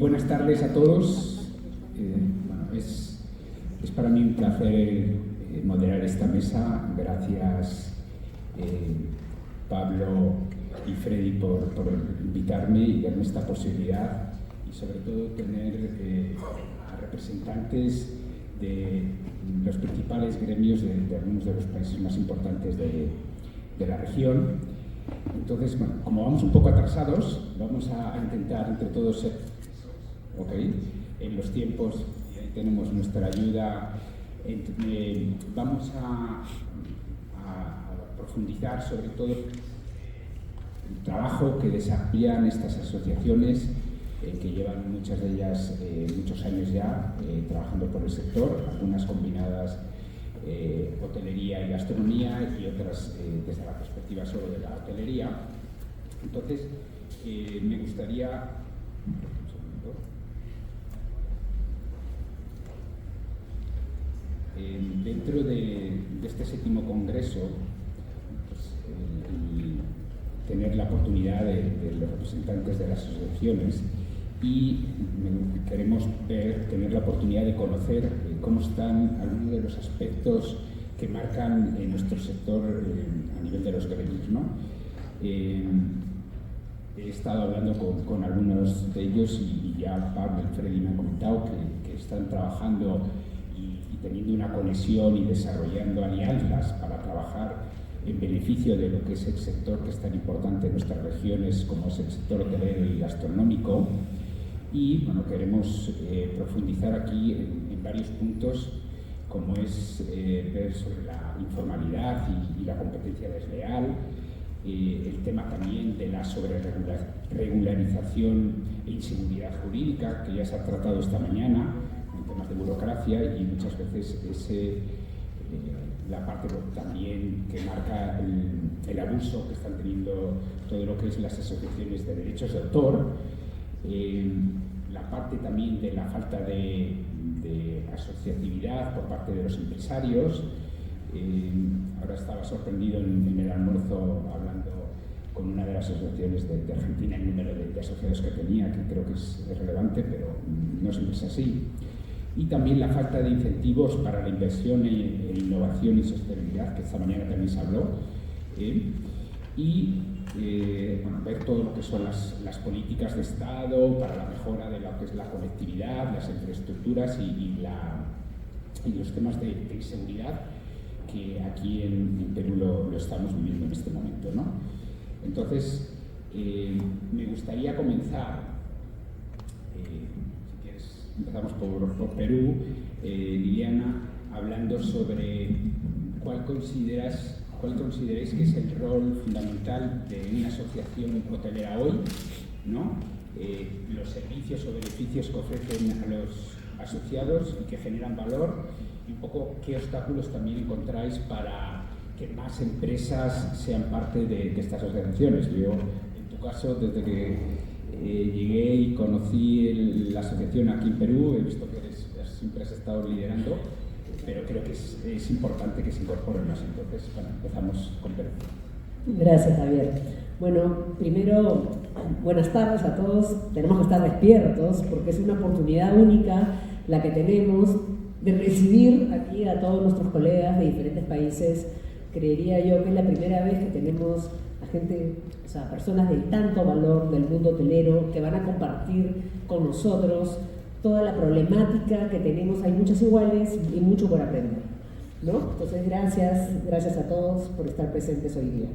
Buenas tardes a todos. Es para mí un placer moderar esta mesa. Gracias Pablo y Freddy por invitarme y darme esta posibilidad, y sobre todo tener a representantes de los principales gremios de algunos de los países más importantes de la región. Entonces, bueno, como vamos un poco atrasados, vamos a intentar entre todos ser en los tiempos, y ahí tenemos nuestra ayuda. Vamos a profundizar sobre todo el trabajo que desarrollan estas asociaciones que llevan muchas de ellas muchos años ya trabajando por el sector, algunas combinadas hotelería y gastronomía, y otras desde la perspectiva solo de la hotelería. Entonces, me gustaría dentro de este 7º congreso, pues, tener la oportunidad de los representantes de las asociaciones, y queremos tener la oportunidad de conocer cómo están algunos de los aspectos que marcan nuestro sector a nivel de los gremios, ¿no? He estado hablando con algunos de ellos, y ya Pablo y Freddy me han comentado que están trabajando y teniendo una conexión y desarrollando alianzas para trabajar en beneficio de lo que es el sector que es tan importante en nuestras regiones, como es el sector hotelero y gastronómico. Y bueno, queremos profundizar aquí en varios puntos, como es ver sobre la informalidad y la competencia desleal, el tema también de la sobreregularización e inseguridad jurídica, que ya se ha tratado esta mañana, en temas de burocracia, y muchas veces la parte también que marca el abuso que están teniendo todo lo que es las asociaciones de derechos de autor, la parte también de la falta de asociatividad por parte de los empresarios. Ahora estaba sorprendido en el almuerzo hablando con una de las asociaciones de Argentina, el número de asociados que tenía, que creo que es relevante, pero no siempre es así. Y también la falta de incentivos para la inversión en innovación y sostenibilidad, que esta mañana también se habló, y ver todo lo que son las políticas de Estado para la mejora de lo que es la conectividad, las infraestructuras y los temas de seguridad, que aquí en Perú lo estamos viviendo en este momento, ¿no? Entonces, me gustaría comenzar, si quieres, empezamos por Perú, Liliana, hablando sobre cuál consideráis que es el rol fundamental de una asociación hotelera hoy, ¿no? Los servicios o beneficios que ofrecen a los asociados y que generan valor, y un poco qué obstáculos también encontráis para que más empresas sean parte de estas asociaciones. Yo, en tu caso, desde que llegué y conocí la asociación aquí en Perú, he visto que siempre has estado liderando, pero creo que es importante que se incorporen más. Entonces, bueno, empezamos con Perú. Gracias, Javier. Bueno, primero, buenas tardes a todos. Tenemos que estar despiertos porque es una oportunidad única la que tenemos de recibir aquí a todos nuestros colegas de diferentes países. Creería yo que es la primera vez que tenemos a gente, o sea, personas de tanto valor del mundo hotelero que van a compartir con nosotros toda la problemática que tenemos. Hay muchas iguales y mucho por aprender, ¿no? Entonces, gracias a todos por estar presentes hoy día.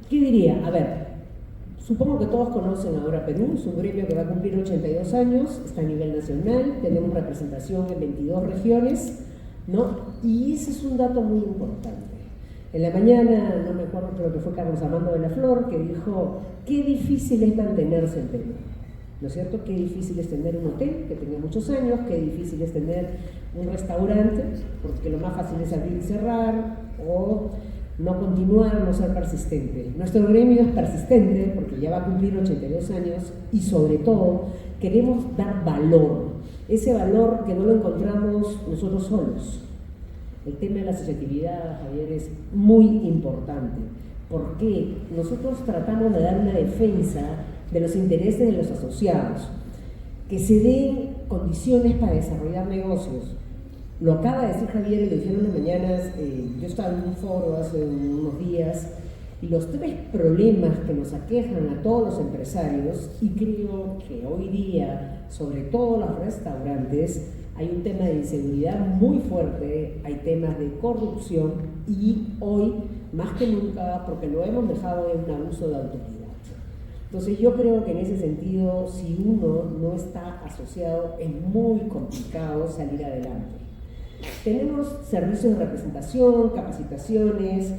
¿Qué diría? A ver, supongo que todos conocen ahora Perú, es un gremio que va a cumplir 82 años, está a nivel nacional, tenemos representación en 22 regiones, ¿no? Y ese es un dato muy importante. En la mañana, no me acuerdo, creo que fue Carlos Armando de la Flor, que dijo, qué difícil es mantenerse en Perú, ¿no es cierto? Qué difícil es tener un hotel que tenga muchos años, qué difícil es tener un restaurante, porque lo más fácil es abrir y cerrar, o no continuar, no ser persistente. Nuestro gremio es persistente porque ya va a cumplir 82 años y sobre todo queremos dar valor, ese valor que no lo encontramos nosotros solos. El tema de la asociatividad, Javier, es muy importante porque nosotros tratamos de dar una defensa de los intereses de los asociados, que se den condiciones para desarrollar negocios. Lo acaba de decir Javier y lo dijeron en las mañanas. Yo estaba en un foro hace unos días y los 3 problemas que nos aquejan a todos los empresarios, y creo que hoy día, sobre todo los restaurantes, hay un tema de inseguridad muy fuerte, hay temas de corrupción y hoy, más que nunca, porque lo hemos dejado en un abuso de autoridad. Entonces yo creo que en ese sentido, si uno no está asociado, es muy complicado salir adelante. Tenemos servicios de representación, capacitaciones,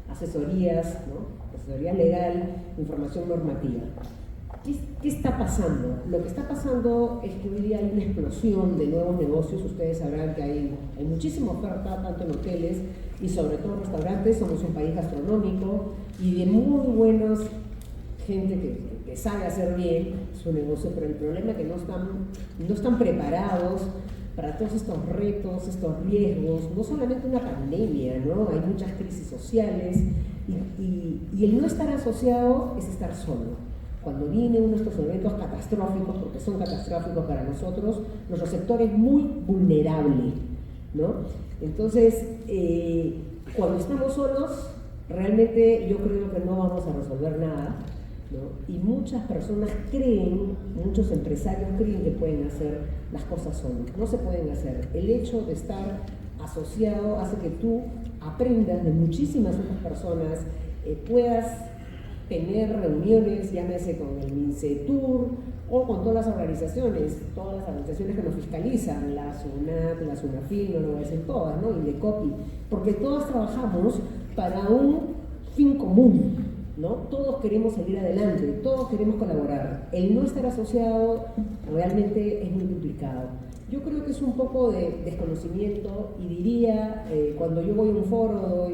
asesorías, ¿no? Asesoría legal, información normativa. ¿Qué está pasando? Lo que está pasando es que hoy día hay una explosión de nuevos negocios. Ustedes sabrán que hay muchísima oferta, tanto en hoteles y sobre todo en restaurantes. Somos un país gastronómico y de muy buenas gente que sabe hacer bien su negocio, pero el problema es que no están preparados para todos estos retos, estos riesgos, no solamente una pandemia, ¿no? Hay muchas crisis sociales y el no estar asociado es estar solo. Cuando viene uno de estos eventos catastróficos, porque son catastróficos para nosotros, nuestro sector es muy vulnerable, ¿no? Entonces, cuando estamos solos, realmente yo creo que no vamos a resolver nada, ¿no? Y muchas personas muchos empresarios creen que pueden hacer las cosas solos. No se pueden hacer. El hecho de estar asociado hace que tú aprendas de muchísimas otras personas, puedas tener reuniones, llámese con el MINCETUR o con todas las organizaciones que nos fiscalizan, la SUNAT, la SUNAFIL, no lo voy a decir todas, ¿no? Indecopi, porque todas trabajamos para un fin común, ¿no? Todos queremos salir adelante, todos queremos colaborar. El no estar asociado realmente es muy complicado. Yo creo que es un poco de desconocimiento y diría, cuando yo voy a un foro,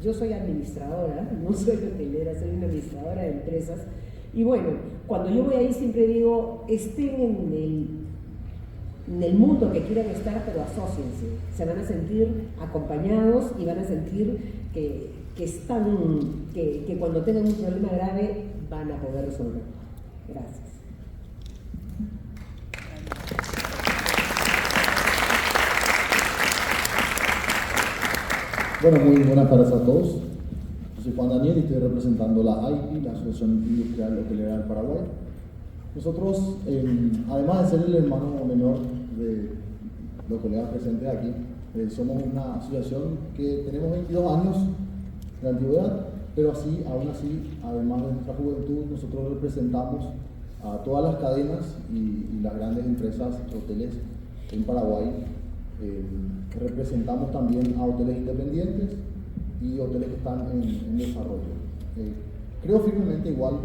yo soy administradora, no soy hotelera, soy una administradora de empresas, y bueno, cuando yo voy ahí siempre digo, estén en el mundo que quieran estar, pero asóciense, se van a sentir acompañados y van a sentir que cuando tengan un problema grave van a poder resolverlo. Gracias. Bueno, muy buenas tardes a todos. Yo soy Juan Daniel y estoy representando la AIPI, la Asociación Industrial Hotelera del Paraguay. Nosotros, además de ser el hermano menor de los colegas presentes aquí, somos una asociación que tenemos 22 años de antigüedad, pero aún así, además de nuestra juventud, nosotros representamos a todas las cadenas y las grandes empresas hoteles en Paraguay. Representamos también a hoteles independientes y hoteles que están en desarrollo. Creo firmemente, igual,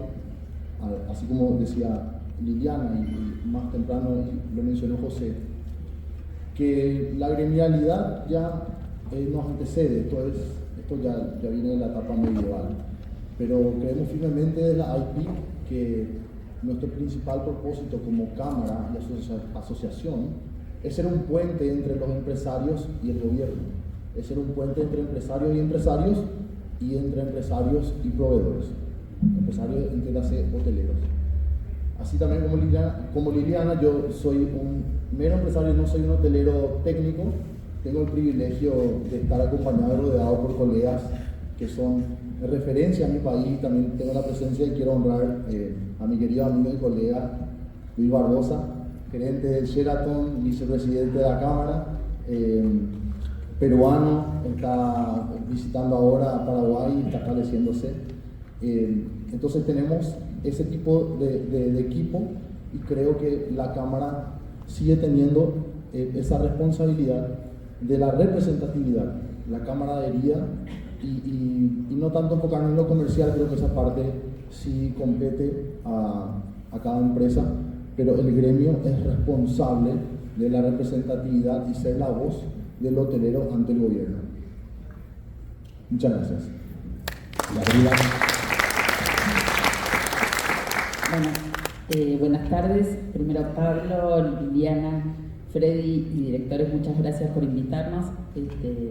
así como decía Liliana y más temprano lo mencionó José, que la gremialidad ya nos antecede. Esto ya viene de la etapa medieval, pero creemos firmemente desde la AIPI que nuestro principal propósito como cámara y asociación es ser un puente entre los empresarios y el gobierno, es ser un puente entre empresarios y empresarios y entre empresarios y proveedores, empresarios, entiéndase, hoteleros. Así también como Liliana, yo soy un mero empresario, no soy un hotelero técnico. Tengo el privilegio de estar acompañado y rodeado por colegas que son de referencia a mi país. También tengo la presencia y quiero honrar a mi querido amigo y colega Luis Barbosa, gerente del Sheraton, vicepresidente de la Cámara, peruano, está visitando ahora Paraguay y está estableciéndose. Entonces tenemos ese tipo de equipo y creo que la Cámara sigue teniendo esa responsabilidad de la representatividad. La Cámara debería, y no tanto enfocarnos en lo comercial, creo que esa parte sí compete a cada empresa, pero el gremio es responsable de la representatividad y ser la voz del hotelero ante el gobierno. Muchas gracias. Bueno, buenas tardes. Primero Pablo, Liliana, Freddy y directores, muchas gracias por invitarnos.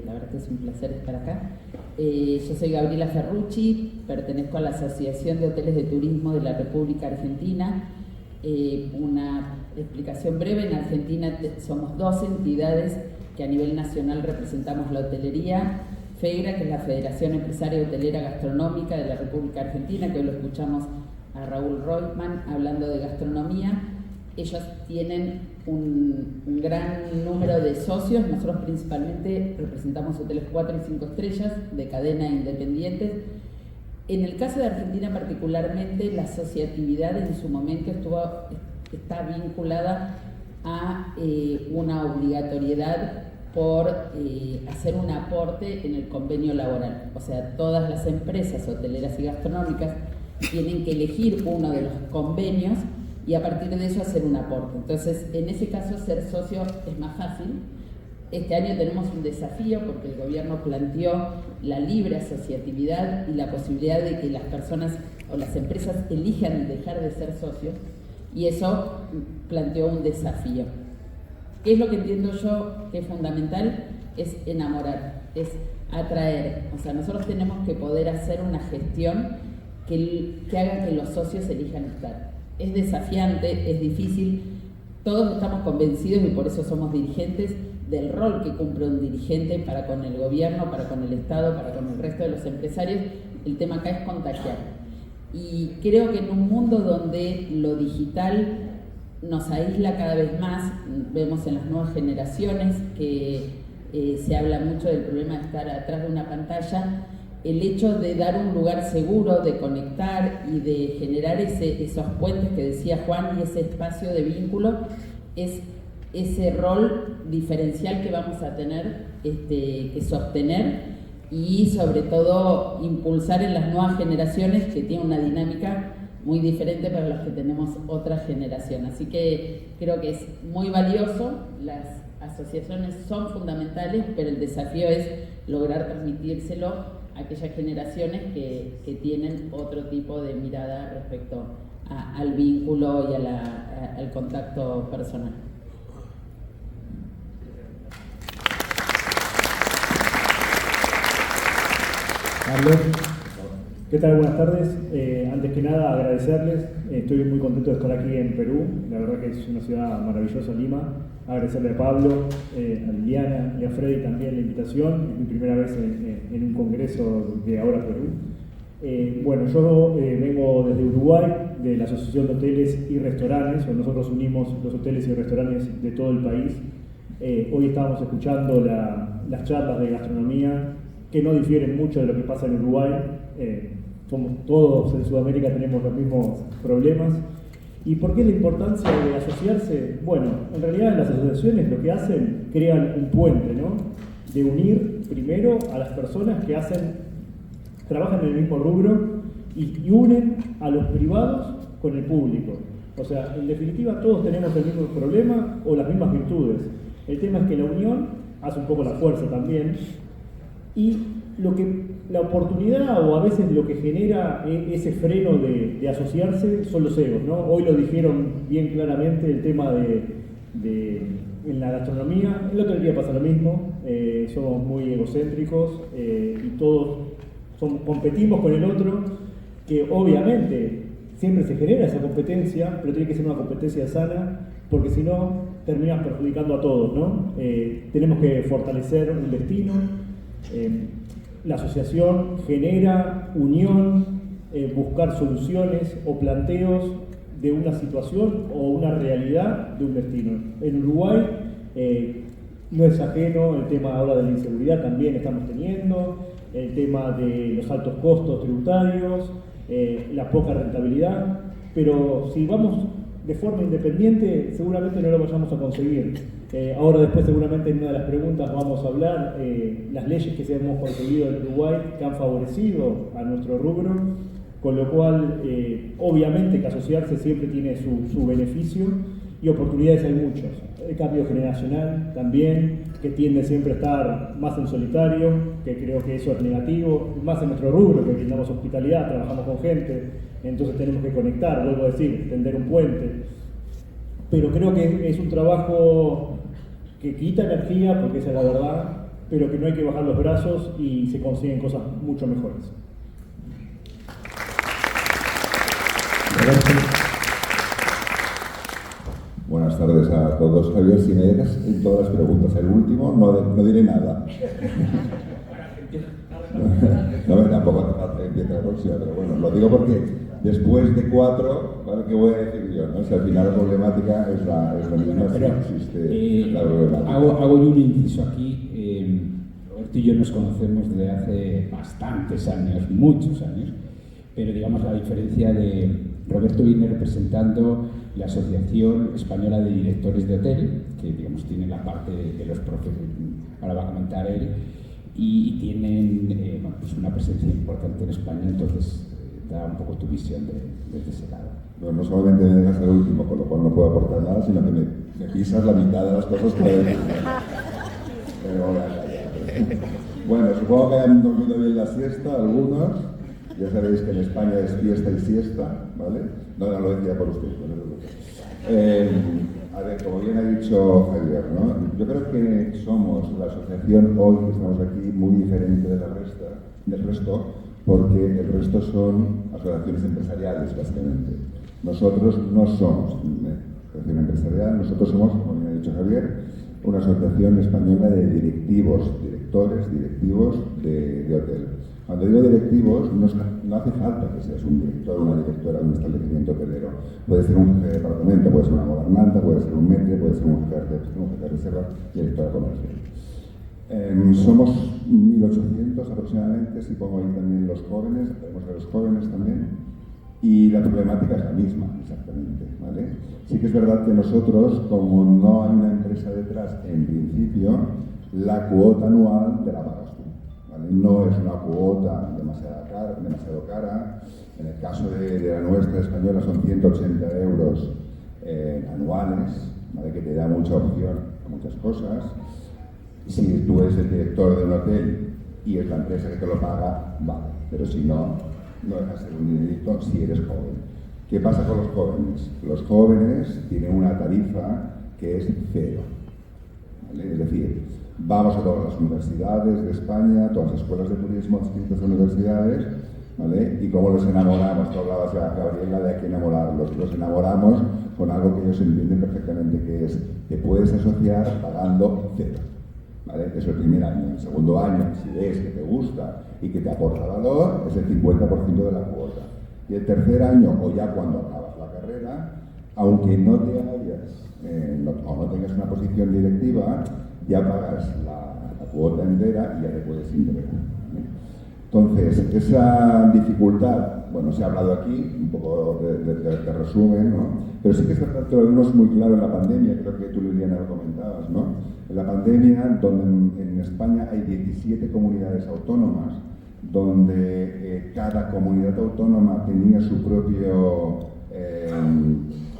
La verdad que es un placer estar acá. Yo soy Gabriela Ferrucci, pertenezco a la Asociación de Hoteles de Turismo de la República Argentina. Una explicación breve: en Argentina somos dos entidades que a nivel nacional representamos la hotelería. FEGRA, que es la Federación Empresaria Hotelera Gastronómica de la República Argentina, que hoy lo escuchamos a Raúl Reutemann hablando de gastronomía. Ellos tienen un gran número de socios. Nosotros principalmente representamos hoteles 4 y 5 estrellas de cadena independientes. En el caso de Argentina particularmente, la asociatividad en su momento está vinculada a una obligatoriedad por hacer un aporte en el convenio laboral. O sea, todas las empresas hoteleras y gastronómicas tienen que elegir uno de los convenios y a partir de eso hacer un aporte. Entonces, en ese caso, ser socio es más fácil. Este año tenemos un desafío porque el gobierno planteó la libre asociatividad y la posibilidad de que las personas o las empresas elijan dejar de ser socios, y eso planteó un desafío. ¿Qué es lo que entiendo yo que es fundamental? Es enamorar, es atraer. O sea, nosotros tenemos que poder hacer una gestión que haga que los socios elijan estar. Es desafiante, es difícil. Todos estamos convencidos, y por eso somos dirigentes, del rol que cumple un dirigente para con el gobierno, para con el Estado, para con el resto de los empresarios. El tema acá es contagiar. Y creo que en un mundo donde lo digital nos aísla cada vez más, vemos en las nuevas generaciones que se habla mucho del problema de estar atrás de una pantalla. El hecho de dar un lugar seguro, de conectar y de generar esos puentes que decía Juan y ese espacio de vínculo es ese rol diferencial que vamos a tener que sostener y sobre todo impulsar en las nuevas generaciones, que tienen una dinámica muy diferente para los que tenemos otra generación. Así que creo que es muy valioso, las asociaciones son fundamentales, pero el desafío es lograr transmitírselo a aquellas generaciones que tienen otro tipo de mirada respecto al vínculo y al contacto personal. Carlos, ¿qué tal? Buenas tardes. Antes que nada, agradecerles. Estoy muy contento de estar aquí en Perú. La verdad que es una ciudad maravillosa, Lima. Agradecerle a Pablo, a Liliana y a Freddy también la invitación. Es mi primera vez en un congreso de Ahora Perú. Bueno, yo vengo desde Uruguay, de la Asociación de Hoteles y Restaurantes. Nosotros unimos los hoteles y restaurantes de todo el país. Hoy estábamos escuchando las charlas de gastronomía, que no difieren mucho de lo que pasa en Uruguay. Somos todos en Sudamérica, tenemos los mismos problemas. ¿Y por qué la importancia de asociarse? Bueno, en realidad las asociaciones lo que hacen, crean un puente, ¿no? De unir primero a las personas que trabajan en el mismo rubro y unen a los privados con el público. O sea, en definitiva todos tenemos el mismo problema o las mismas virtudes. El tema es que la unión hace un poco la fuerza también. Y la oportunidad o a veces lo que genera ese freno de asociarse son los egos, ¿no? Hoy lo dijeron bien claramente, el tema en la gastronomía. En la hotelería pasa lo mismo, somos muy egocéntricos y todos competimos con el otro, que obviamente siempre se genera esa competencia, pero tiene que ser una competencia sana, porque si no terminas perjudicando a todos, ¿no? Tenemos que fortalecer un destino. La asociación genera unión, buscar soluciones o planteos de una situación o una realidad de un destino. En Uruguay no es ajeno el tema ahora de la inseguridad, también estamos teniendo, el tema de los altos costos tributarios, la poca rentabilidad, pero si vamos de forma independiente seguramente no lo vayamos a conseguir. Ahora después seguramente en una de las preguntas vamos a hablar las leyes que se hemos conseguido en Uruguay que han favorecido a nuestro rubro, con lo cual obviamente que asociarse siempre tiene su beneficio y oportunidades hay muchos. El cambio generacional también, que tiende siempre a estar más en solitario, que creo que eso es negativo, más en nuestro rubro, que brindamos hospitalidad, trabajamos con gente, entonces tenemos que conectar, vuelvo a decir, tender un puente. Pero creo que es un trabajo que quita energía, porque esa es la verdad, pero que no hay que bajar los brazos y se consiguen cosas mucho mejores. Buenas tardes a todos. Javier, si me dejas en todas las preguntas el último, no diré nada. No, tampoco hace falta que empiece la próxima, pero bueno, lo digo porque después de 4, ¿vale? ¿Qué voy a decir yo? ¿No? Si al final la problemática es la misma, pero, si existe la problemática. Hago yo un inciso aquí. Roberto y yo nos conocemos desde hace bastantes años, muchos años, pero digamos la diferencia de Roberto viene representando la Asociación Española de Directores de Hotel, que digamos tiene la parte de los profesores, ahora va a comentar él, y tienen pues una presencia importante en España, entonces da un poco tu visión desde ese lado. No solamente me dejas el último, con lo cual no puedo aportar nada, sino que me pisas la mitad de las cosas que voy a decir. Bueno, supongo que hayan dormido bien la siesta, algunos. Ya sabéis que en España es fiesta y siesta, ¿vale? No lo decía por usted, no se preocupe. A ver, como bien ha dicho Javier, ¿no? Yo creo que somos la asociación hoy que estamos aquí muy diferente del resto, porque el resto son asociaciones empresariales, básicamente. Nosotros no somos una asociación empresarial, nosotros somos, como bien ha dicho Javier, una asociación española de directivos de hotel. Cuando digo directivos, no hace falta que seas un director o una directora de un establecimiento hotelero. Puede ser un jefe de departamento, puede ser una gobernanta, puede ser un maître, puede ser un jefe de reserva, directora comercial. Somos 1.800 aproximadamente, si pongo ahí también los jóvenes, tenemos a los jóvenes también, y la problemática es la misma, exactamente, ¿vale? Sí que es verdad que nosotros, como no hay una empresa detrás, en principio, la cuota anual te la pagas tú, ¿vale? No es una cuota demasiado cara. En el caso de la nuestra española son 180 euros anuales, ¿vale? Que te da mucha opción a muchas cosas. Si tú eres el director de un hotel y es la empresa que te lo paga, vale, pero si no, no dejas de ser un dinerito si eres joven. ¿Qué pasa con los jóvenes? Los jóvenes tienen una tarifa que es cero, ¿vale? Es decir, vamos a todas las universidades de España, todas las escuelas de turismo, distintas universidades, ¿vale? Y cómo los enamoramos, tú hablabas ya, Gabriela, de a qué enamorarlos. Los enamoramos con algo que ellos entienden perfectamente, que es que puedes asociar pagando cero, ¿vale? Eso el primer año. El segundo año, si ves que te gusta y que te aporta valor, es el 50% de la cuota. Y el tercer año, o ya cuando acabas la carrera, aunque no te hayas, o no tengas una posición directiva, ya pagas la cuota entera y ya te puedes integrar, ¿vale? Entonces, esa dificultad, bueno, se ha hablado aquí, un poco de resumen, ¿no? Pero sí que es verdad que lo vimos muy claro en la pandemia, creo que tú, Liliana, lo comentabas, ¿no? En la pandemia, donde en España hay 17 comunidades autónomas, donde cada comunidad autónoma tenía su propio,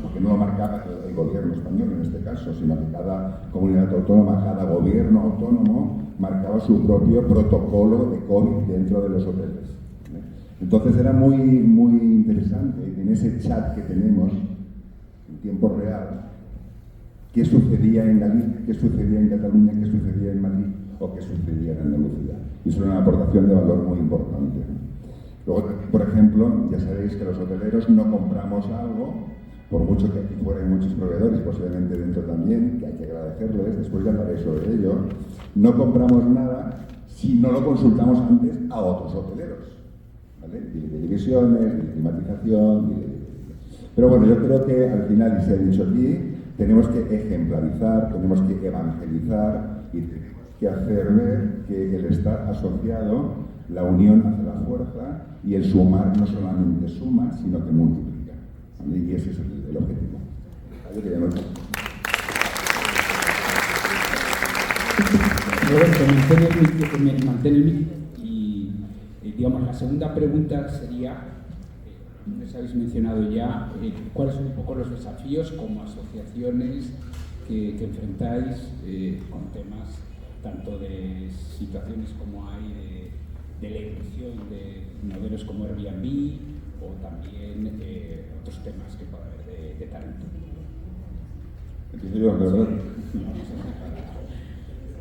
porque no lo marcaba el gobierno español en este caso, sino que cada comunidad autónoma, cada gobierno autónomo marcaba su propio protocolo de COVID dentro de los hoteles. Entonces era muy interesante en ese chat que tenemos en tiempo real, qué sucedía en Galicia, qué sucedía en Cataluña, qué sucedía en Madrid o qué sucedía en Andalucía. Y eso era una aportación de valor muy importante. Luego, por ejemplo, ya sabéis que los hoteleros no compramos algo, por mucho que aquí fuera hay muchos proveedores, posiblemente dentro también, que hay que agradecerles, después ya hablaré sobre ello, no compramos nada si no lo consultamos antes a otros hoteleros, ¿vale? De divisiones, de climatización, Pero bueno, yo creo que al final, y se ha dicho aquí, tenemos que ejemplarizar, tenemos que evangelizar y tenemos que hacer ver que el estar asociado, la unión hace la fuerza y el sumar no solamente suma, sino que multiplica, ¿vale? Y ese es el objetivo. Roberto, mantén el micro y digamos la segunda pregunta sería, les habéis mencionado ya, cuáles son un poco los desafíos como asociaciones que enfrentáis con temas tanto de situaciones como hay de la inclusión de modelos como Airbnb o también otros temas que pueda haber de talento. Empiezo yo, ¿verdad?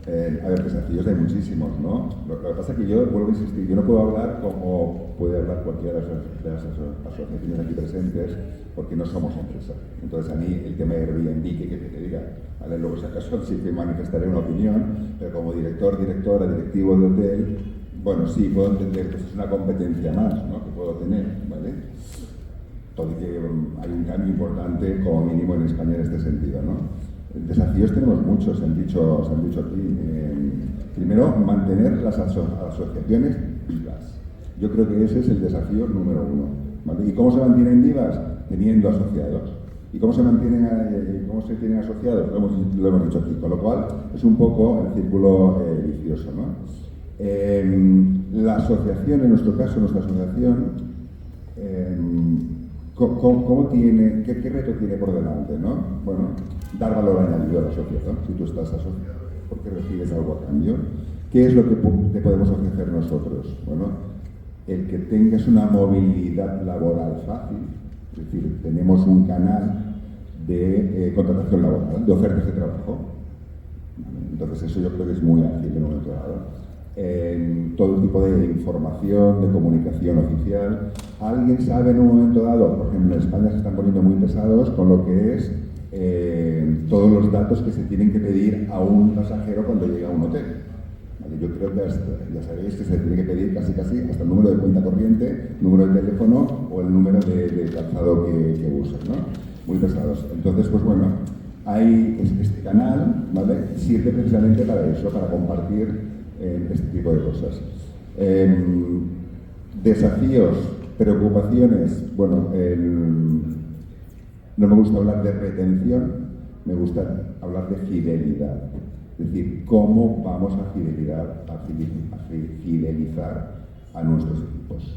A ver, desafíos hay muchísimos, ¿no? Lo que pasa es que yo, vuelvo a insistir, yo no puedo hablar como puede hablar cualquiera de las asociaciones aquí presentes, porque no somos empresa. Entonces, a mí el tema de Airbnb, que te diga, ¿vale? Luego, si acaso, sí que manifestaré una opinión, pero como director, directora, directivo de hotel, bueno, sí, puedo entender que es una competencia más, ¿no?, que puedo tener, ¿vale? Todo y que hay un cambio importante, como mínimo, en España en este sentido, ¿no? Desafíos tenemos muchos, se han dicho aquí. Primero, mantener las asociaciones vivas. Yo creo que ese es el desafío número uno, ¿vale? ¿Y cómo se mantienen vivas? Teniendo asociados. ¿Y cómo se tienen asociados? Lo hemos dicho aquí, con lo cual es un poco el círculo vicioso, ¿no? La asociación, en nuestro caso, nuestra asociación, ¿qué reto tiene por delante, ¿no? Bueno, dar valor añadido a la asociación. Si tú estás asociado, ¿por qué recibes algo a cambio? ¿Qué es lo que te podemos ofrecer nosotros? Bueno, el que tengas una movilidad laboral fácil, es decir, tenemos un canal de contratación laboral, de ofertas de trabajo. Entonces eso yo creo que es muy ágil en un momento dado. Todo tipo de información, de comunicación oficial. ¿Alguien sabe en un momento dado? Por ejemplo, en España se están poniendo muy pesados con lo que es todos los datos que se tienen que pedir a un pasajero cuando llega a un hotel. ¿Vale? Yo creo que ya sabéis que se tiene que pedir casi hasta el número de cuenta corriente, número de teléfono o el número de calzado que usen, ¿no? Muy pesados. Entonces, pues bueno, hay este canal, ¿vale? Sirve precisamente para eso, para compartir este tipo de cosas. Desafíos, preocupaciones, bueno, no me gusta hablar de retención, me gusta hablar de fidelidad. Es decir, cómo vamos a fidelizar a nuestros equipos.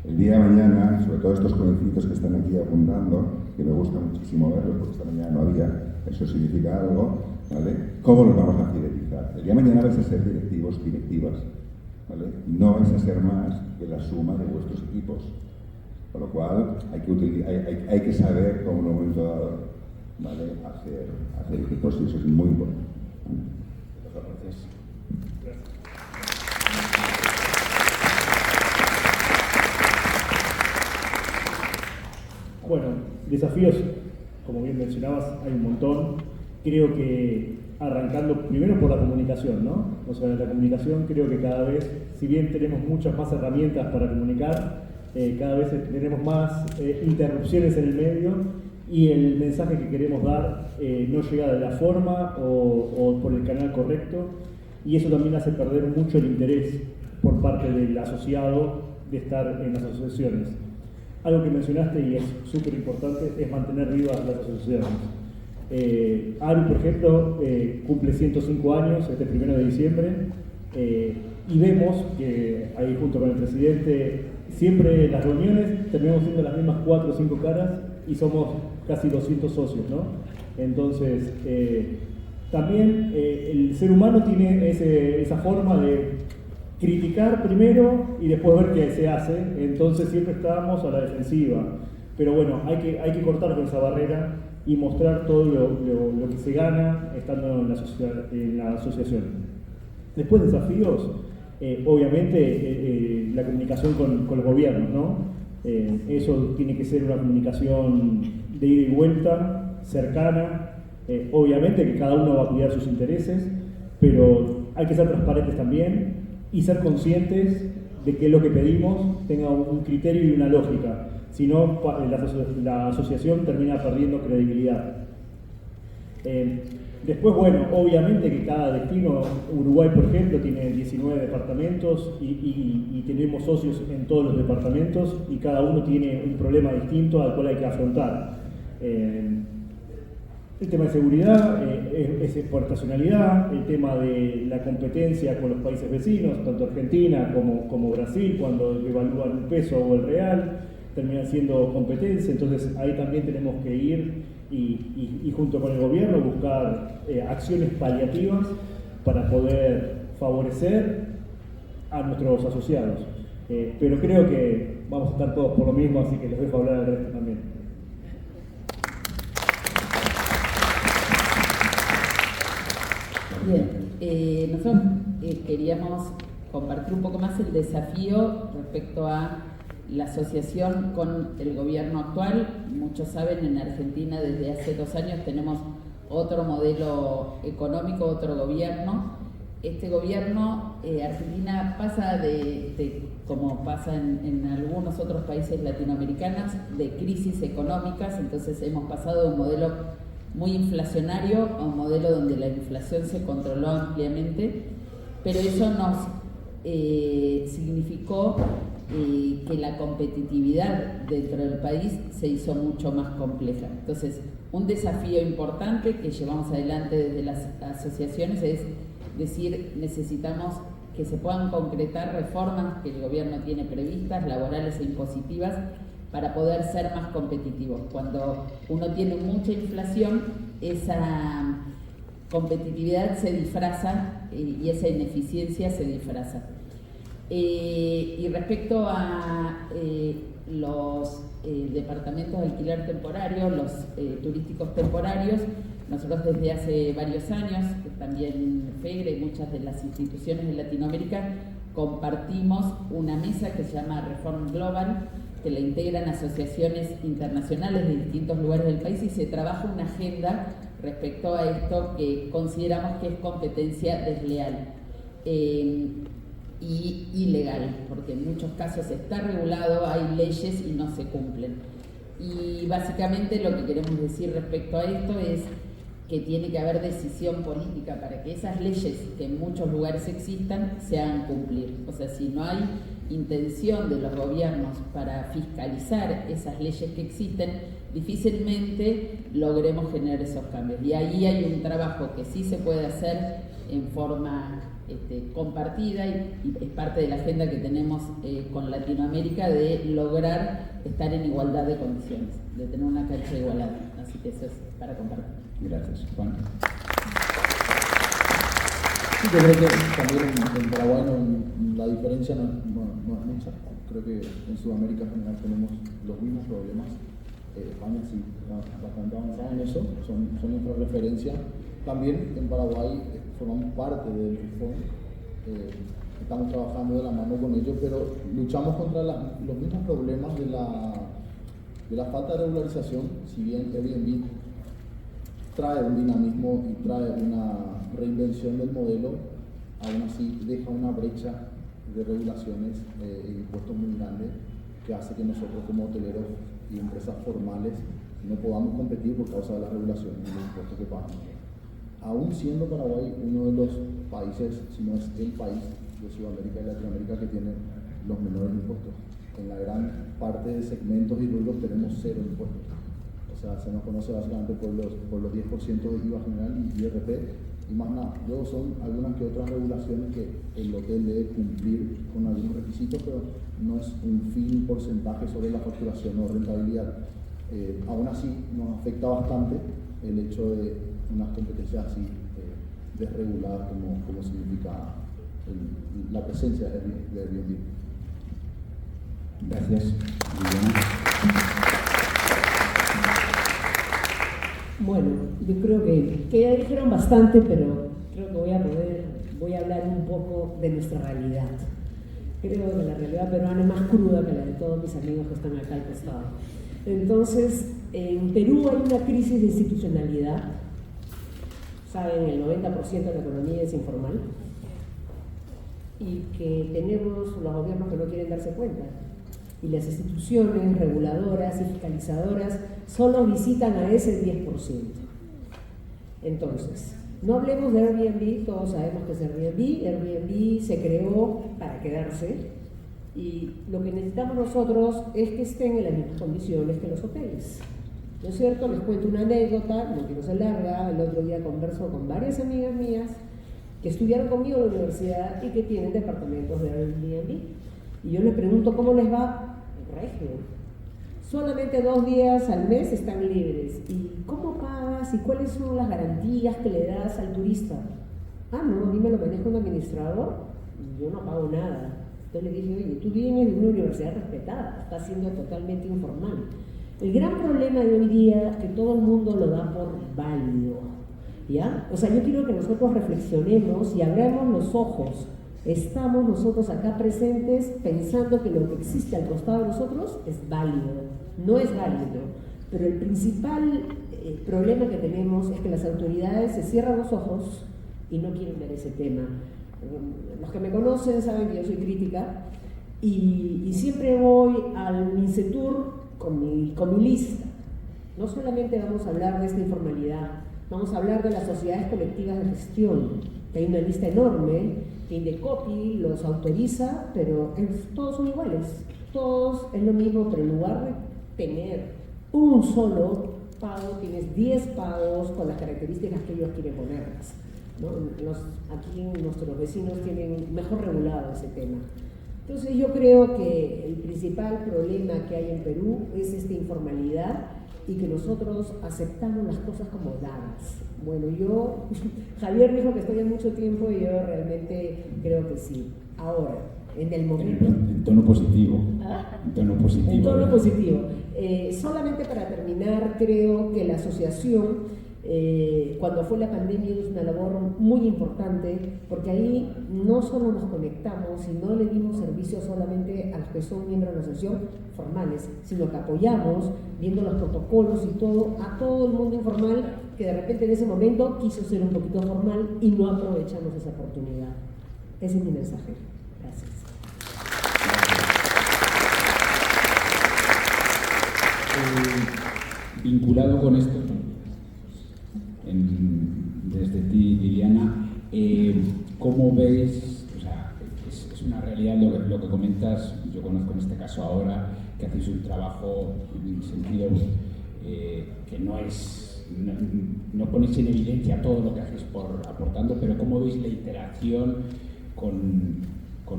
El día de mañana, sobre todo estos jovencitos que están aquí apuntando, que me gusta muchísimo verlos porque esta mañana no había, eso significa algo, ¿vale? ¿Cómo los vamos a fidelizar? El día de mañana vais a ser directivos, directivas, ¿vale? No vais a ser más que la suma de vuestros equipos. Con lo cual, hay que saber, como en un momento dado, ¿vale?, hacer equipos, y eso es muy importante. Gracias. Bueno, desafíos, como bien mencionabas, hay un montón. Creo que arrancando primero por la comunicación, ¿no? O sea, la comunicación creo que cada vez, si bien tenemos muchas más herramientas para comunicar, cada vez tenemos más interrupciones en el medio y el mensaje que queremos dar no llega de la forma o por el canal correcto, y eso también hace perder mucho el interés por parte del asociado de estar en las asociaciones. Algo que mencionaste y es súper importante es mantener vivas las asociaciones. ARU, por ejemplo, cumple 105 años este 1 de diciembre y vemos que ahí junto con el presidente siempre en las reuniones terminamos siendo las mismas 4 o 5 caras y somos casi 200 socios, ¿no? Entonces, también el ser humano tiene esa forma de criticar primero y después ver qué se hace, entonces siempre estábamos a la defensiva. Pero bueno, hay que cortar con esa barrera y mostrar todo lo que se gana estando en la asociación. Después, desafíos, obviamente la comunicación con los gobiernos, ¿no? Eso tiene que ser una comunicación de ida y vuelta, cercana. Obviamente que cada uno va a cuidar sus intereses, pero hay que ser transparentes también y ser conscientes de que lo que pedimos tenga un criterio y una lógica. Si no, la asociación termina perdiendo credibilidad. Después, bueno, obviamente que cada destino, Uruguay por ejemplo, tiene 19 departamentos y tenemos socios en todos los departamentos y cada uno tiene un problema distinto al cual hay que afrontar. El tema de seguridad, es exportacionalidad, el tema de la competencia con los países vecinos, tanto Argentina como Brasil, cuando evalúan el peso o el real, terminan siendo competencia, entonces ahí también tenemos que ir y junto con el gobierno buscar acciones paliativas para poder favorecer a nuestros asociados. Pero creo que vamos a estar todos por lo mismo, así que les dejo hablar al resto también. Bien, nosotros queríamos compartir un poco más el desafío respecto a la asociación con el gobierno actual. Muchos saben, en Argentina desde hace 2 años tenemos otro modelo económico, otro gobierno. Este gobierno, Argentina pasa como pasa en algunos otros países latinoamericanos, de crisis económicas. Entonces hemos pasado de un modelo muy inflacionario a un modelo donde la inflación se controló ampliamente, pero eso nos significó que la competitividad dentro del país se hizo mucho más compleja. Entonces, un desafío importante que llevamos adelante desde las asociaciones es decir, necesitamos que se puedan concretar reformas que el gobierno tiene previstas, laborales e impositivas, para poder ser más competitivos. Cuando uno tiene mucha inflación, esa competitividad se disfraza y esa ineficiencia se disfraza. Y respecto a los departamentos de alquiler temporario, los turísticos temporarios, nosotros desde hace varios años, también FEGRE y muchas de las instituciones de Latinoamérica, compartimos una mesa que se llama Reform Global, que la integran asociaciones internacionales de distintos lugares del país, y se trabaja una agenda respecto a esto que consideramos que es competencia desleal y ilegal, porque en muchos casos está regulado, hay leyes y no se cumplen. Y básicamente lo que queremos decir respecto a esto es que tiene que haber decisión política para que esas leyes que en muchos lugares existan se hagan cumplir. O sea, si no hay intención de los gobiernos para fiscalizar esas leyes que existen, difícilmente logremos generar esos cambios. Y ahí hay un trabajo que sí se puede hacer en forma compartida y es parte de la agenda que tenemos con Latinoamérica, de lograr estar en igualdad de condiciones, de tener una cancha igualada. Así que eso es para compartir. Gracias, Juan. Sí, yo creo que también en Paraguay la diferencia no es mucha. Creo que en Sudamérica en general tenemos los mismos problemas. España sí está bastante avanzada en eso, son nuestra referencia. También en Paraguay formamos parte del Reform, estamos trabajando de la mano con ellos, pero luchamos contra los mismos problemas de la falta de regularización. Si bien Airbnb trae un dinamismo y trae una reinvención del modelo, aún así deja una brecha de regulaciones e impuestos muy grandes que hace que nosotros como hoteleros y empresas formales no podamos competir por causa de las regulaciones y los impuestos que pagamos. Aún siendo Paraguay uno de los países, si no es el país de Sudamérica y Latinoamérica que tiene los menores impuestos. En la gran parte de segmentos y rubros tenemos 0 impuestos. O sea, se nos conoce básicamente por los 10% de IVA general y IRP y más nada. Luego son algunas que otras regulaciones que el hotel debe cumplir con algunos requisitos, pero no es un fin porcentaje sobre la facturación o rentabilidad. Aún así nos afecta bastante el hecho de unas competencias así desreguladas como significa la presencia de Airbnb. Gracias. Bueno, yo creo que ya dijeron bastante, pero creo que voy a hablar un poco de nuestra realidad. Creo que la realidad peruana es más cruda que la de todos mis amigos que están acá al costado. Entonces, en Perú hay una crisis de institucionalidad. Saben, el 90% de la economía es informal. Y que tenemos los gobiernos que no quieren darse cuenta. Y las instituciones reguladoras y fiscalizadoras solo visitan a ese 10%. Entonces, no hablemos de Airbnb, todos sabemos que es Airbnb. Airbnb se creó para quedarse y lo que necesitamos nosotros es que estén en las mismas condiciones que los hoteles. ¿No es cierto? Les cuento una anécdota, no quiero ser larga. El otro día converso con varias amigas mías que estudiaron conmigo en la universidad y que tienen departamentos de Airbnb. Y yo les pregunto cómo les va. Regio. Solamente 2 días al mes están libres. ¿Y cómo pagas? ¿Y cuáles son las garantías que le das al turista? Ah, no, a mí me lo maneja un administrador. Yo no pago nada. Entonces le dije, oye, tú vienes de una universidad respetada, estás siendo totalmente informal. El gran problema de hoy día es que todo el mundo lo da por válido. ¿ya? O sea, yo quiero que nosotros reflexionemos y abramos los ojos. Estamos nosotros acá presentes pensando que lo que existe al costado de nosotros es válido. No es válido, pero el principal problema que tenemos es que las autoridades se cierran los ojos y no quieren ver ese tema. Los que me conocen saben que yo soy crítica y siempre voy al MINCETUR con mi lista. No solamente vamos a hablar de esta informalidad, vamos a hablar de las sociedades colectivas de gestión, que hay una lista enorme, que Indecopi los autoriza, pero todos son iguales, todos es lo mismo, pero en lugar de tener un solo pago, tienes 10 pagos con las características que ellos quieren ponerlas, ¿no? Aquí nuestros vecinos tienen mejor regulado ese tema. Entonces yo creo que el principal problema que hay en Perú es esta informalidad y que nosotros aceptamos las cosas como dadas. Bueno, Javier dijo que estoy en mucho tiempo y yo realmente creo que sí. Ahora, en el momento... En tono positivo. En tono positivo. En tono positivo. Solamente para terminar, creo que la asociación, cuando fue la pandemia, hizo una labor muy importante, porque ahí no solo nos conectamos y no le dimos servicio solamente a los que son miembros de la asociación formales, sino que apoyamos, viendo los protocolos y todo, a todo el mundo informal que de repente en ese momento quiso ser un poquito formal y no aprovechamos esa oportunidad. Ese es mi mensaje. Gracias. Vinculado con esto, desde ti, Liliana, ¿cómo veis? O sea, es una realidad lo que comentas. Yo conozco en este caso ahora que hacéis un trabajo en el sentido que no ponéis en evidencia todo lo que hacéis aportando, pero ¿cómo veis la interacción con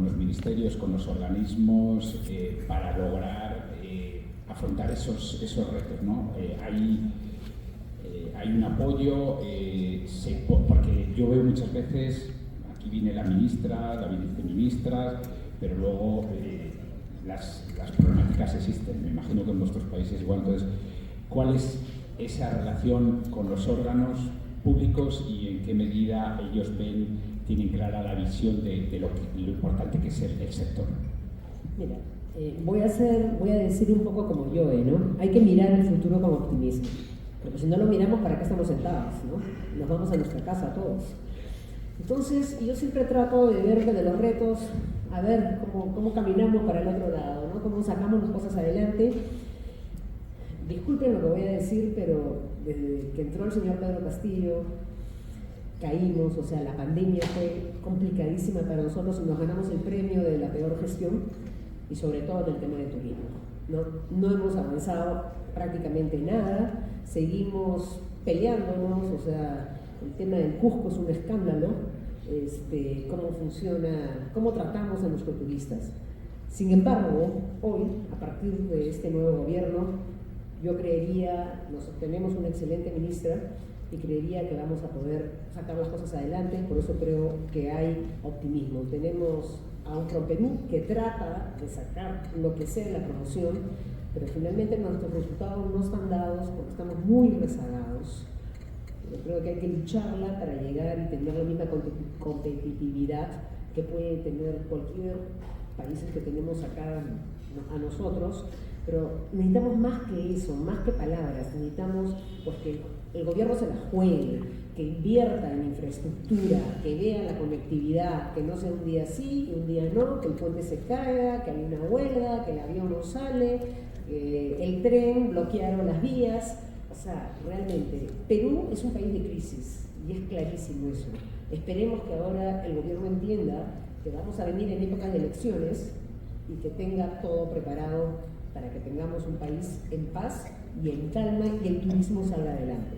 los ministerios, con los organismos, para lograr afrontar esos retos, ¿no? Hay un apoyo, porque yo veo muchas veces, aquí viene la ministra, la viceministra, pero luego las problemáticas existen. Me imagino que en vuestros países igual. Entonces, ¿cuál es esa relación con los órganos públicos y en qué medida ellos tienen clara la visión de lo importante que es el sector? Mira, voy a decir un poco como yo, ¿no? Hay que mirar el futuro con optimismo, porque si no lo miramos, ¿para qué estamos sentados, no? Nos vamos a nuestra casa todos. Entonces, yo siempre trato de ver de los retos, a ver cómo caminamos para el otro lado, ¿no? Cómo sacamos las cosas adelante. Disculpen lo que voy a decir, pero desde que entró el señor Pedro Castillo, caímos, o sea, la pandemia fue complicadísima para nosotros y nos ganamos el premio de la peor gestión, y sobre todo en el tema de turismo. No hemos avanzado prácticamente nada, seguimos peleándonos, o sea, el tema del Cusco es un escándalo, cómo funciona, cómo tratamos a nuestros turistas. Sin embargo, hoy, a partir de este nuevo gobierno, yo creería, tenemos una excelente ministra y creería que vamos a poder sacar las cosas adelante, por eso creo que hay optimismo. Tenemos a un ProPerú que trata de sacar lo que sea la promoción, pero finalmente nuestros resultados no están dados porque estamos muy rezagados. Yo creo que hay que lucharla para llegar y tener la misma competitividad que puede tener cualquier país que tenemos acá a nosotros, pero necesitamos más que eso, más que palabras. Necesitamos pues, que el gobierno se la juegue, que invierta en infraestructura, que vea la conectividad, que no sea un día sí y un día no, que el puente se caiga, que hay una huelga, que el avión no sale, el tren, bloquearon las vías. O sea, realmente, Perú es un país de crisis y es clarísimo eso. Esperemos que ahora el gobierno entienda que vamos a venir en épocas de elecciones y que tenga todo preparado para que tengamos un país en paz y en calma y el turismo salga adelante.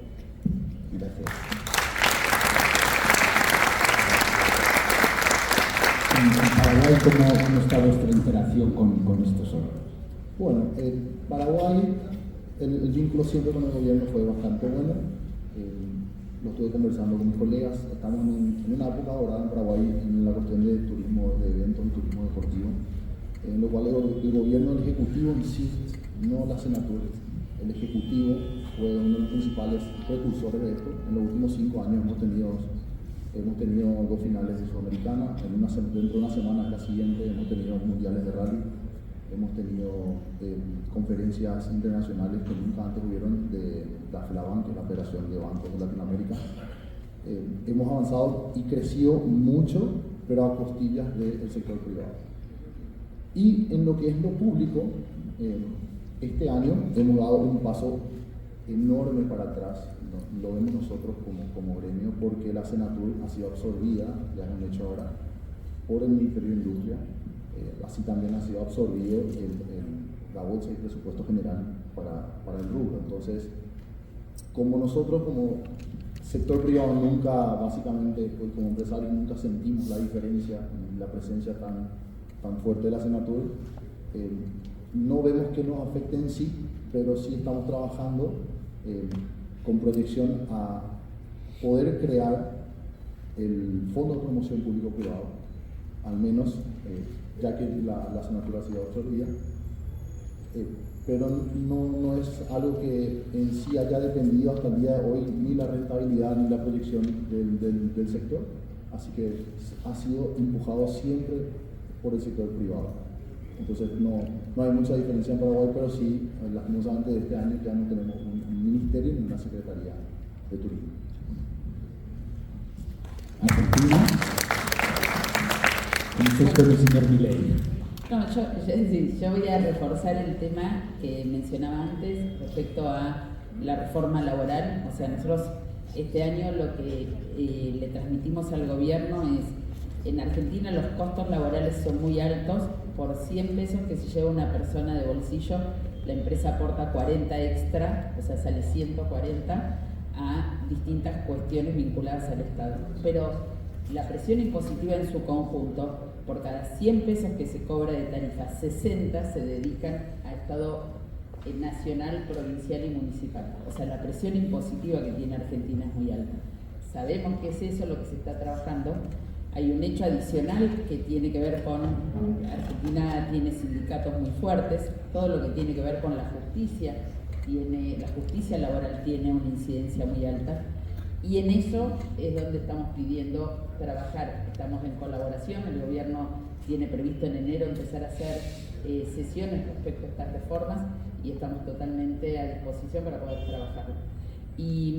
Gracias. En Paraguay, ¿cómo está vuestra interacción con estos órganos? Bueno, Paraguay, el vínculo siempre con el gobierno fue bastante bueno. Lo estuve conversando con mis colegas. Estamos en una época ahora en Paraguay en la cuestión de turismo, de eventos y turismo deportivo, en lo cual el gobierno, el ejecutivo insiste, no las senaturas. El ejecutivo fue uno de los principales precursores de esto. En los últimos 5 años hemos tenido 2 finales de Sudamericana, dentro de una semana, la siguiente, hemos tenido mundiales de rally, hemos tenido conferencias internacionales que nunca antes hubieron de la FLABAN, que es la Federación de Bancos de Latinoamérica. Hemos avanzado y crecido mucho, pero a costillas del sector privado. Y en lo que es lo público, este año hemos dado un paso enorme para atrás, lo vemos nosotros como gremio, porque la Senatur ha sido absorbida, ya es un hecho ahora, por el Ministerio de Industria, así también ha sido absorbido la bolsa y presupuesto general para el rubro. Entonces, como nosotros como sector privado nunca, básicamente, pues, como empresarios nunca sentimos la diferencia y la presencia tan fuerte de la Senatur, no vemos que nos afecte en sí, pero sí estamos trabajando con proyección a poder crear el Fondo de Promoción Público-Privado, al menos, ya que la Senatur ha sido absorbida, pero no es algo que en sí haya dependido hasta el día de hoy ni la rentabilidad ni la proyección del sector, así que ha sido empujado siempre por el sector privado. Entonces no hay mucha diferencia en Paraguay, pero sí, lastimosamente de este año ya no tenemos un ministerio ni una secretaría de turismo. Argentina, entonces con el señor Milei. No, yo voy a reforzar el tema que mencionaba antes respecto a la reforma laboral. O sea, nosotros este año lo que le transmitimos al gobierno es: en Argentina los costos laborales son muy altos. Por 100 pesos que se lleva una persona de bolsillo, la empresa aporta 40 extra, o sea, sale 140 a distintas cuestiones vinculadas al Estado. Pero la presión impositiva en su conjunto, por cada 100 pesos que se cobra de tarifa, 60 se dedican a Estado nacional, provincial y municipal. O sea, la presión impositiva que tiene Argentina es muy alta. Sabemos que es eso lo que se está trabajando. Hay un hecho adicional que tiene que ver con Argentina tiene sindicatos muy fuertes, todo lo que tiene que ver con la justicia laboral tiene una incidencia muy alta, y en eso es donde estamos pidiendo trabajar. Estamos en colaboración, el gobierno tiene previsto en enero empezar a hacer sesiones respecto a estas reformas y estamos totalmente a disposición para poder trabajarlo. Y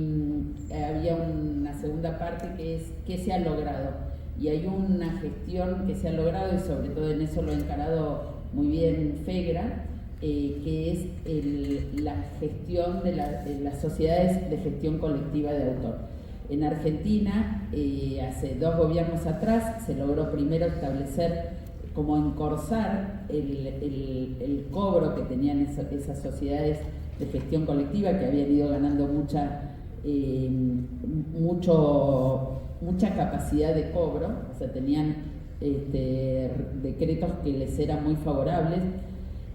había una segunda parte que es ¿qué se ha logrado? Y hay una gestión que se ha logrado, y sobre todo en eso lo ha encarado muy bien FEGRA, que es la gestión de las sociedades de gestión colectiva de autor. En Argentina, hace 2 gobiernos atrás, se logró primero establecer, como encorsar el cobro que tenían esas sociedades de gestión colectiva, que habían ido ganando mucha capacidad de cobro, o sea, tenían decretos que les eran muy favorables.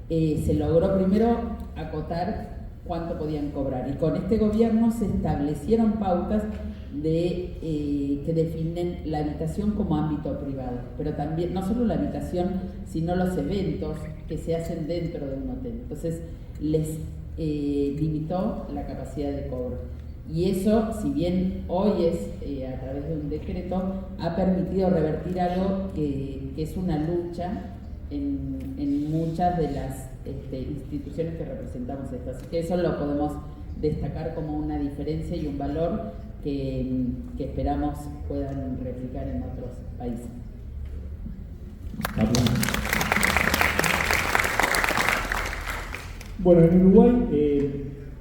Se logró primero acotar cuánto podían cobrar, y con este gobierno se establecieron pautas que definen la habitación como ámbito privado, pero también no solo la habitación, sino los eventos que se hacen dentro de un hotel. Entonces les limitó la capacidad de cobro. Y eso, si bien hoy es a través de un decreto, ha permitido revertir algo que es una lucha en muchas de las instituciones que representamos esto. Así que eso lo podemos destacar como una diferencia y un valor que esperamos puedan replicar en otros países. Bueno, en Uruguay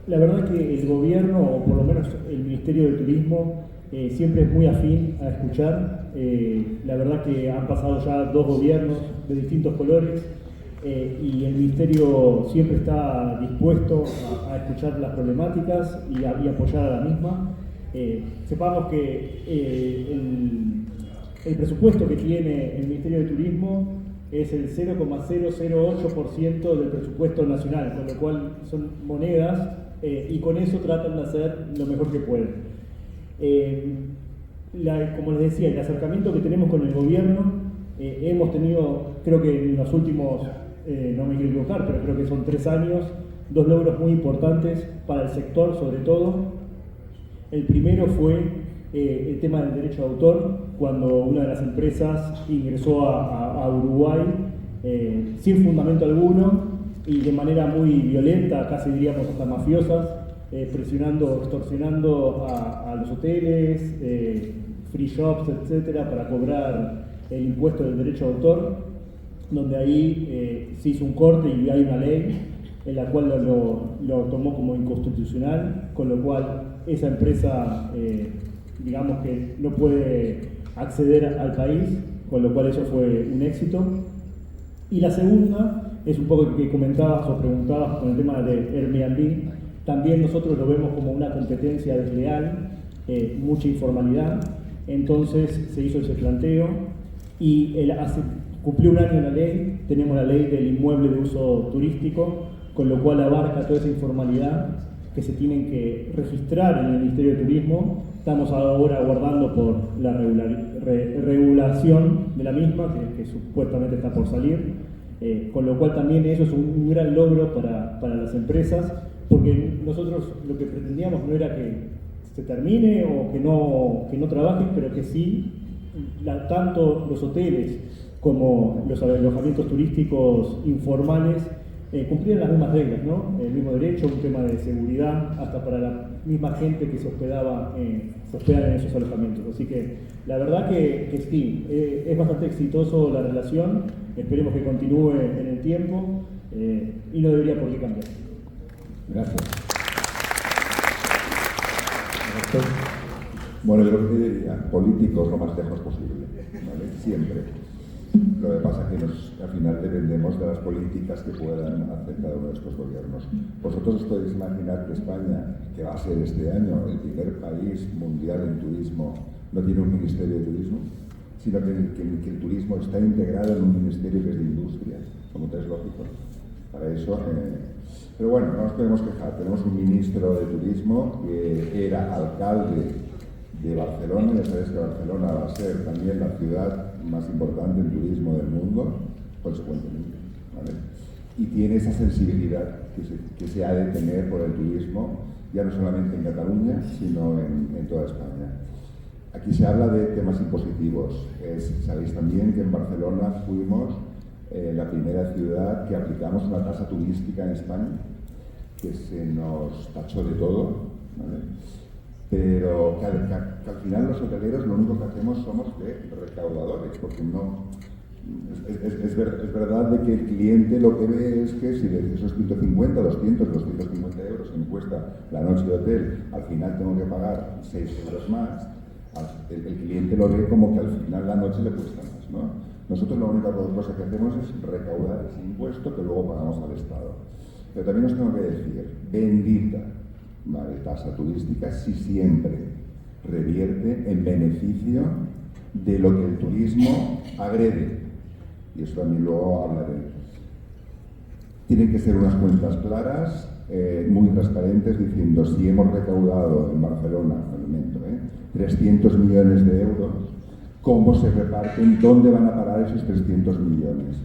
la verdad que el gobierno, o por lo menos el Ministerio de Turismo, siempre es muy afín a escuchar. La verdad que han pasado ya 2 gobiernos de distintos colores, y el Ministerio siempre está dispuesto a escuchar las problemáticas y apoyar a la misma. Sepamos que el presupuesto que tiene el Ministerio de Turismo es el 0,008% del presupuesto nacional, con lo cual son monedas, y con eso tratan de hacer lo mejor que pueden. Como les decía, el acercamiento que tenemos con el gobierno, hemos tenido, creo que en los últimos, no me quiero equivocar, pero creo que son 3 años, dos logros muy importantes para el sector, sobre todo. El primero fue el tema del derecho de autor, cuando una de las empresas ingresó a Uruguay sin fundamento alguno y de manera muy violenta, casi diríamos hasta mafiosas, presionando, extorsionando a los hoteles, free shops, etcétera, para cobrar el impuesto del derecho de autor, donde ahí se hizo un corte y hay una ley en la cual lo tomó como inconstitucional, con lo cual esa empresa, digamos que no puede acceder al país, con lo cual eso fue un éxito. Y la segunda es un poco lo que comentabas o preguntabas con el tema de Airbnb. También nosotros lo vemos como una competencia desleal, mucha informalidad. Entonces se hizo ese planteo y cumplió un año la ley. Tenemos la ley del inmueble de uso turístico, con lo cual abarca toda esa informalidad que se tienen que registrar en el Ministerio de Turismo. Estamos ahora aguardando por la regulación de la misma, que supuestamente está por salir, con lo cual también eso es un gran logro para las empresas, porque nosotros lo que pretendíamos no era que se termine o que no trabajen, pero que sí, tanto los hoteles como los alojamientos turísticos informales cumplieran las mismas reglas, ¿no? El mismo derecho, un tema de seguridad, hasta para la misma gente que se hospeda en esos alojamientos. Así que la verdad que sí, es bastante exitoso la relación, esperemos que continúe en el tiempo y no debería por qué cambiar. Gracias. Bueno, yo lo que diría, políticos lo más lejos posible, ¿vale? Siempre. Lo que pasa es que al final dependemos de las políticas que puedan hacer cada uno de estos gobiernos. Vosotros os podéis imaginar que España, que va a ser este año el primer país mundial en turismo, no tiene un ministerio de turismo, sino que el turismo está integrado en un ministerio que es de industria, como es lógico. Para eso, pero bueno, no nos podemos quejar. Tenemos un ministro de turismo que era alcalde de Barcelona. Ya sabéis que Barcelona va a ser también la ciudad más importante en turismo del mundo, consecuentemente, ¿vale? Y tiene esa sensibilidad que se ha de tener por el turismo, ya no solamente en Cataluña, sino en toda España. Aquí se habla de temas impositivos. Sabéis también que en Barcelona fuimos la primera ciudad que aplicamos una tasa turística en España, que se nos tachó de todo, ¿vale? Pero que al final los hoteleros lo único que hacemos somos de recaudadores, porque no... Es verdad de que el cliente lo que ve es que si de esos 150, 200, 250 euros que me cuesta la noche de hotel, al final tengo que pagar 6 euros más, el cliente lo ve como que al final la noche le cuesta más, ¿no? Nosotros la única cosa que hacemos es recaudar ese impuesto que luego pagamos al Estado. Pero también os tengo que decir, bendita, ¿vale?, tasa turística, si siempre revierte en beneficio de lo que el turismo agrede. Y eso también luego hablaré. Tienen que ser unas cuentas claras, muy transparentes, diciendo si hemos recaudado en Barcelona, 300 millones de euros, cómo se reparten, dónde van a parar esos 300 millones.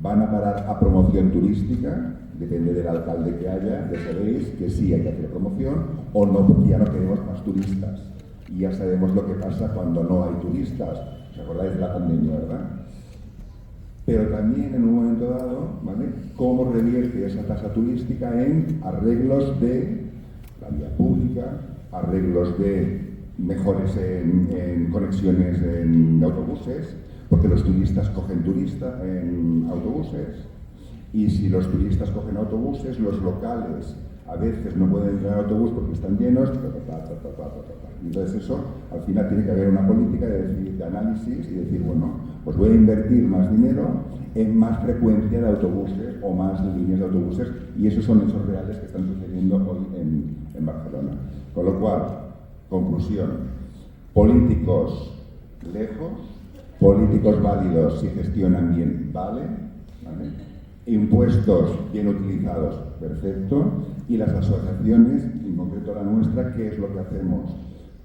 ¿Van a parar a promoción turística? Depende del alcalde que haya, ya sabéis que sí hay que hacer promoción, o no, porque ya no queremos más turistas. Y ya sabemos lo que pasa cuando no hay turistas. ¿Os acordáis de la pandemia, verdad? Pero también en un momento dado, ¿vale?, cómo revierte esa tasa turística en arreglos de la vía pública, arreglos de mejores en conexiones en autobuses, porque los turistas cogen en autobuses, y si los turistas cogen autobuses, los locales a veces no pueden entrar en autobús porque están llenos, entonces eso, al final tiene que haber una política de análisis y decir, bueno, pues voy a invertir más dinero en más frecuencia de autobuses o más líneas de autobuses, y esos son hechos reales que están sucediendo hoy en Barcelona. Con lo cual, conclusión, políticos lejos, políticos válidos si gestionan bien, ¿vale? Impuestos bien utilizados, perfecto, y las asociaciones, en concreto la nuestra, ¿qué es lo que hacemos?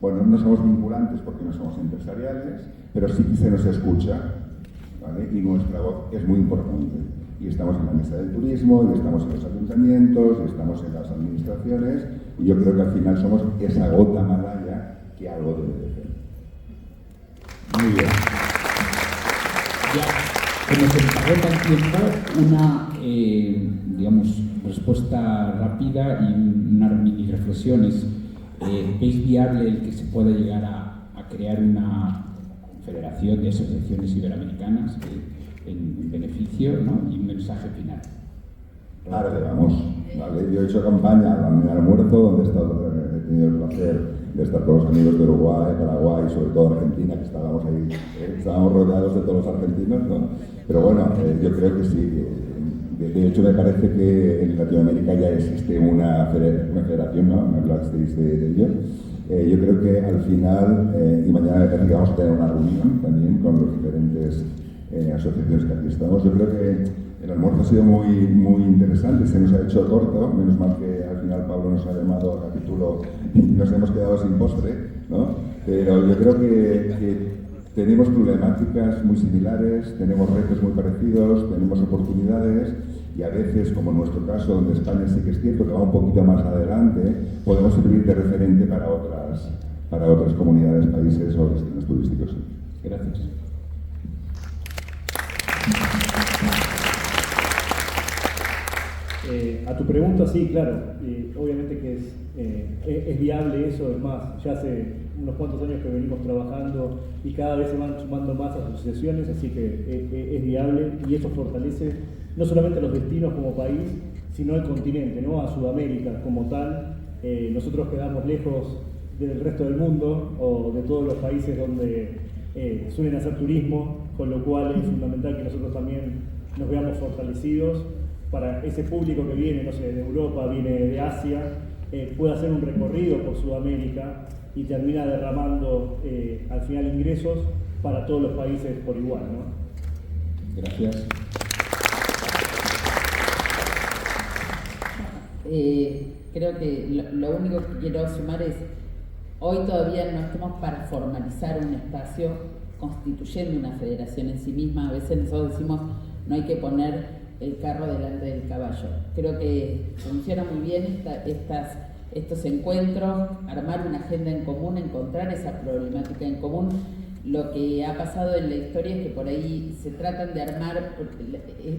Bueno, no somos vinculantes porque no somos empresariales, pero sí que se nos escucha, ¿vale? Y nuestra voz es muy importante. Y estamos en la mesa del turismo, y estamos en los ayuntamientos, y estamos en las administraciones, y yo creo que al final somos esa gota malaya que algo debe de hacer. Muy bien. Ya, como se nos agota el tiempo, una, digamos, respuesta rápida y unas mini reflexiones. ¿Veis viable el que se pueda llegar a crear una federación de asociaciones iberoamericanas en beneficio, ¿no? Y un mensaje final? Claro que vamos. ¿Vale? Yo he hecho campaña en el almuerzo, donde he tenido el placer de estar con los amigos de Uruguay, Paraguay y sobre todo Argentina, que estábamos ahí, estábamos rodeados de todos los argentinos, ¿no? Pero bueno, yo creo que sí. De hecho, me parece que en Latinoamérica ya existe una federación, ¿no? Me hablasteis de ello. Yo creo que al final, y mañana me parece que vamos a tener una reunión también con los diferentes asociaciones que aquí estamos. Yo creo que el almuerzo ha sido muy interesante, se nos ha hecho corto, menos mal que al final Pablo nos ha llamado a capítulo y nos hemos quedado sin postre, ¿no? Pero yo creo que tenemos problemáticas muy similares, tenemos retos muy parecidos, tenemos oportunidades y a veces, como en nuestro caso, donde España sí que es cierto que va un poquito más adelante, podemos servir de referente para otras comunidades, países o destinos turísticos. Gracias. A tu pregunta, sí, claro, obviamente que es viable eso, es más, ya hace unos cuantos años que venimos trabajando y cada vez se van sumando más asociaciones, así que es viable y esto fortalece no solamente los destinos como país, sino al continente, ¿no? A Sudamérica como tal. Nosotros quedamos lejos del resto del mundo o de todos los países donde suelen hacer turismo, con lo cual es fundamental que nosotros también nos veamos fortalecidos para ese público que viene, no sé, de Europa, viene de Asia, pueda hacer un recorrido por Sudamérica y termina derramando al final ingresos para todos los países por igual, ¿no? Gracias. Creo que lo único que quiero sumar es, hoy todavía no estamos para formalizar un espacio constituyendo una federación en sí misma. A veces nosotros decimos, no hay que poner el carro delante del caballo. Creo que funciona muy bien estos encuentros, armar una agenda en común, encontrar esa problemática en común. Lo que ha pasado en la historia es que por ahí se tratan de armar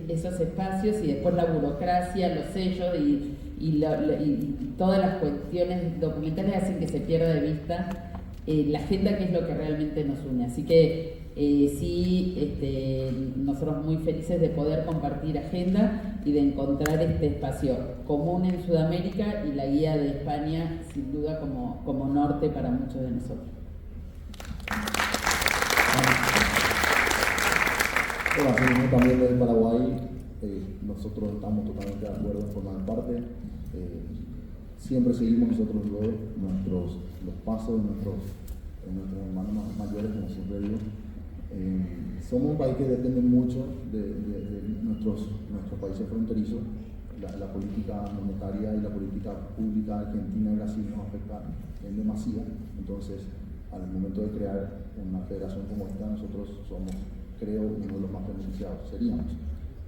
esos espacios y después la burocracia, los sellos y todas las cuestiones documentales hacen que se pierda de vista la agenda, que es lo que realmente nos une. Así que nosotros muy felices de poder compartir agenda y de encontrar este espacio común en Sudamérica y la guía de España sin duda como norte para muchos de nosotros. Bueno, así también desde Paraguay, nosotros estamos totalmente de acuerdo en formar parte. Siempre seguimos nosotros los pasos de nuestros hermanos mayores, como siempre digo. Somos un país que depende mucho de nuestros países fronterizos. La política monetaria y la política pública Argentina y Brasil nos afecta en demasía. Entonces, al momento de crear una federación como esta, nosotros somos, creo, uno de los más beneficiados, seríamos.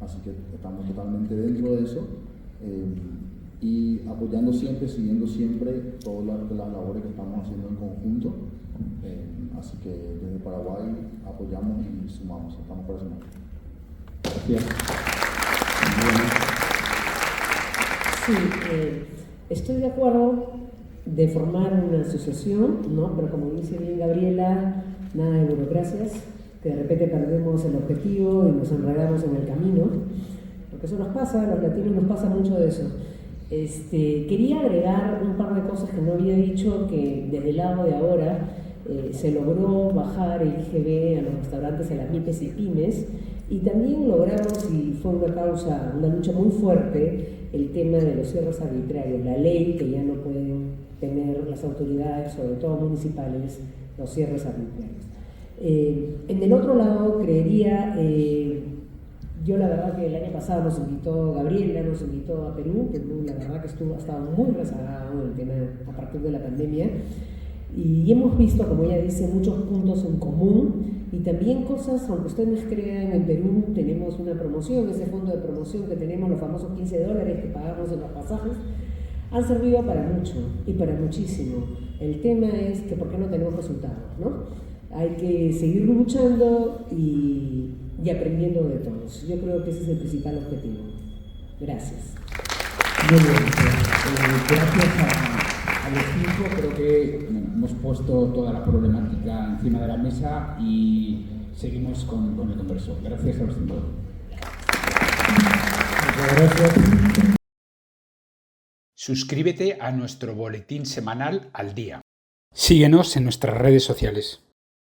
Así que estamos totalmente dentro de eso y apoyando siempre, siguiendo siempre todas las labores que estamos haciendo en conjunto. Así que desde Paraguay apoyamos y sumamos, estamos para sumar. Gracias. Sí, estoy de acuerdo de formar una asociación, ¿no? Pero como dice bien Gabriela, nada de burocracias, que de repente perdemos el objetivo y nos enredamos en el camino, porque eso nos pasa, a los latinos nos pasa mucho de eso. Quería agregar un par de cosas que no había dicho, que desde el lado de ahora se logró bajar el IGB a los restaurantes, a las MIPES y pymes, y también logramos, y fue una lucha muy fuerte, el tema de los cierres arbitrarios, la ley que ya no pueden tener las autoridades, sobre todo municipales, los cierres arbitrarios. En el otro lado, creería, yo la verdad que el año pasado nos invitó Gabriela, nos invitó a Perú la verdad que ha estado muy rezagado el tema a partir de la pandemia. Y hemos visto, como ella dice, muchos puntos en común y también cosas, aunque ustedes crean, en Perú tenemos una promoción, ese fondo de promoción que tenemos, los famosos $15 que pagamos en los pasajes, han servido para mucho y para muchísimo. El tema es que ¿por qué no tenemos resultados, ¿no? Hay que seguir luchando y aprendiendo de todos. Yo creo que ese es el principal objetivo. Gracias. Muy bien, gracias al equipo. Creo que hemos puesto toda la problemática encima de la mesa y seguimos con el Congreso. Gracias a los cinco. Muchas gracias. Suscríbete a nuestro boletín semanal Al Día. Síguenos en nuestras redes sociales.